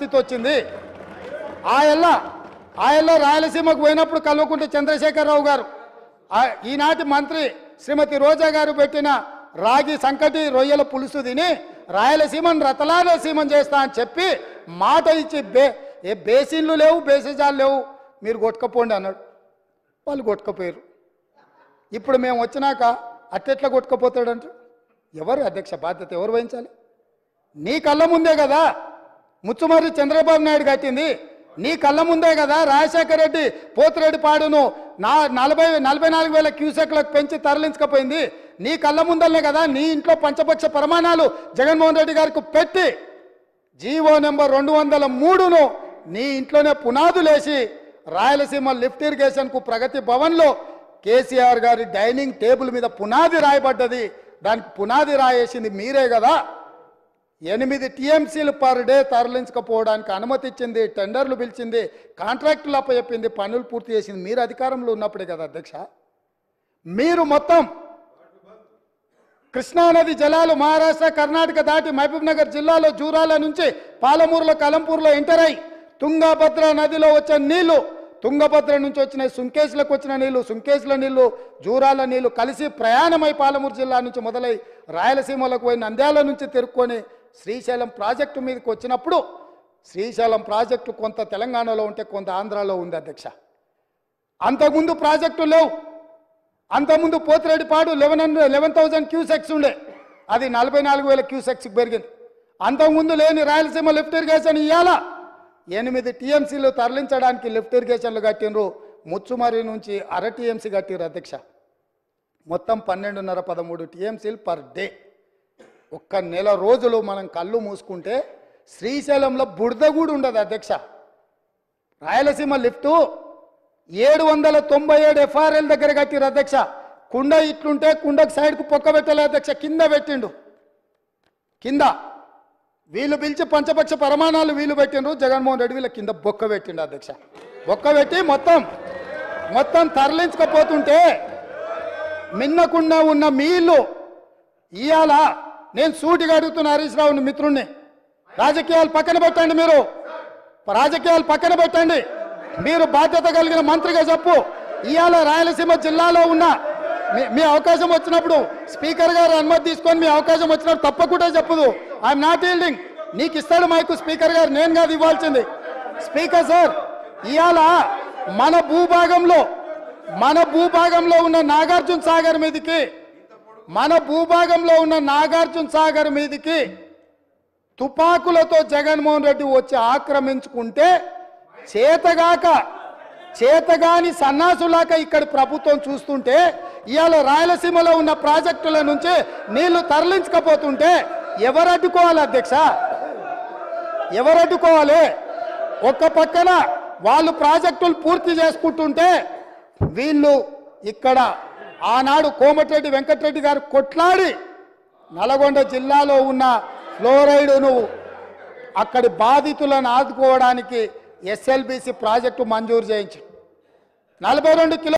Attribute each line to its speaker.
Speaker 1: పరిస్థితి వచ్చింది. ఆయల్లో రాయలసీమకు పోయినప్పుడు కల్వకుంట్ల చంద్రశేఖరరావు గారు ఈనాటి మంత్రి శ్రీమతి రోజా గారు పెట్టిన రాగి సంకటి రొయ్యల పులుసు తిని రాయలసీమను రతలాలసీమం చేస్తా అని చెప్పి మాట ఇచ్చి బేసిన్లు లేవు, బేసిజాలు లేవు, మీరు కొట్టుకపోండి అన్నాడు. వాళ్ళు కొట్టుకపోయారు. ఇప్పుడు మేము వచ్చినాక అట్టెట్లా కొట్టుకపోతాడంట? ఎవరు అధ్యక్ష బాధ్యత ఎవరు వహించాలి? నీ కళ్ళ ముందే కదా ముచ్చుమర్రి చంద్రబాబు నాయుడు కట్టింది, నీ కళ్ళ ముందే కదా రాజశేఖర రెడ్డి పోతిరెడ్డి పాడును 44,000 క్యూసెక్లకు పెంచి తరలించకపోయింది, నీ కళ్ళ ముందలనే కదా నీ ఇంట్లో పంచపక్ష ప్రమాణాలు జగన్మోహన్ రెడ్డి గారికి పెట్టి జీవో నెంబర్ 203ను నీ ఇంట్లోనే పునాదులేసి రాయలసీమ లిఫ్ట్ ఇరిగేషన్కు ప్రగతి భవన్లో కేసీఆర్ గారి డైనింగ్ టేబుల్ మీద పునాది రాయబడ్డది. దానికి పునాది రాయేసింది మీరే కదా. 8 టీఎంసీలు పర్ డే తరలించకపోవడానికి అనుమతి ఇచ్చింది, టెండర్లు పిలిచింది, కాంట్రాక్టులు అప్పచెప్పింది, పనులు పూర్తి చేసింది మీరు అధికారంలో ఉన్నప్పుడే కదా అధ్యక్ష. మీరు మొత్తం కృష్ణానది జలాలు మహారాష్ట్ర కర్ణాటక దాటి మహబూబ్ నగర్ జిల్లాలో జూరాల నుంచి పాలమూరులో కలంపూర్లో ఎంటర్ అయి తుంగభద్ర నదిలో వచ్చే నీళ్లు, తుంగభద్ర నుంచి వచ్చిన సుంకేశ్లకు వచ్చిన నీళ్లు, సుంకేశ్ల నీళ్లు జూరాల నీళ్లు కలిసి ప్రయాణమై పాలమూరు జిల్లా నుంచి మొదలై రాయలసీమలకు పోయి నంద్యాల నుంచి తిరుక్కొని శ్రీశైలం ప్రాజెక్టు మీదకి వచ్చినప్పుడు శ్రీశైలం ప్రాజెక్టు కొంత తెలంగాణలో ఉంటే కొంత ఆంధ్రాలో ఉంది అధ్యక్ష. అంతకుముందు ప్రాజెక్టు లేవు. అంతకుముందు పోతిరెడ్డిపాడు 11,000 క్యూసెక్స్ ఉండే, అది 44,000 క్యూసెక్స్కి పెరిగింది. అంతకుముందు లేని రాయలసీమ లిఫ్ట్ ఇరిగేషన్ ఇవాళ 8 టీఎంసీలు తరలించడానికి లిఫ్ట్ ఇరిగేషన్లు కట్టినరు. ముచ్చుమర్రి నుంచి అర టీఎంసీ కట్టిరు అధ్యక్ష. మొత్తం 12.5-13 టీఎంసీలు పర్ డే. ఒక్క నెల రోజులు మనం కళ్ళు మూసుకుంటే శ్రీశైలంలో బురద కూడా ఉండదు అధ్యక్ష. రాయలసీమ లిఫ్టు 797 ఎఫ్ఆర్ఎల్ దగ్గర కట్టిరు అధ్యక్ష. కుండ ఇట్లుంటే కుండకు సైడ్కు పొక్క పెట్టలే అధ్యక్ష, కింద పెట్టిండు. కింద వీళ్ళు పిలిచి పంచపక్ష ప్రమాణాలు వీళ్ళు పెట్టిండ్రు, జగన్మోహన్ రెడ్డి వీళ్ళ కింద బొక్క పెట్టిండు అధ్యక్ష. బొక్క పెట్టి మొత్తం తరలించకపోతుంటే మిన్నకుండా ఉన్న మీ ఇల్లు ఇవాళ నేను సూటిగా అడుగుతున్న హరీష్ రావుని మిత్రుణ్ణి, రాజకీయాలు పక్కన పెట్టండి, మీరు రాజకీయాలు పక్కన పెట్టండి, మీరు బాధ్యత కలిగిన మంత్రిగా చెప్పు. ఇవాళ రాయలసీమ జిల్లాలో ఉన్న మీ అవకాశం వచ్చినప్పుడు స్పీకర్ గారు అనుమతి తీసుకొని మీ అవకాశం వచ్చినప్పుడు తప్పకుండా చెప్పదు. I'm not yielding. నీకు ఇస్తాడు మైకు స్పీకర్ గారు, నేను కాదు ఇవ్వాల్సింది. స్పీకర్ సార్, ఇవాళ మన భూభాగంలో ఉన్న నాగార్జున సాగర్ మీదికి తుపాకులతో జగన్మోహన్ రెడ్డి వచ్చి ఆక్రమించుకుంటే చేతగాని సన్నాసులాక ఇక్కడ ప్రభుత్వం చూస్తుంటే ఇవాళ రాయలసీమలో ఉన్న ప్రాజెక్టుల నుంచి నీళ్లు తరలించకపోతుంటే ఎవరు అడ్డుకోవాలి అధ్యక్ష? ఎవరు అడ్డుకోవాలి? ఒక్క పక్కన వాళ్ళు ప్రాజెక్టులు పూర్తి చేసుకుంటుంటే వీళ్ళు ఇక్కడ ఆనాడు కోమటిరెడ్డి వెంకటరెడ్డి గారు కొట్లాడి నల్గొండ జిల్లాలో ఉన్న ఫ్లోరైడును అక్కడి బాధితులను ఆదుకోవడానికి SLBC ప్రాజెక్టు మంజూరు చేయించారు. 42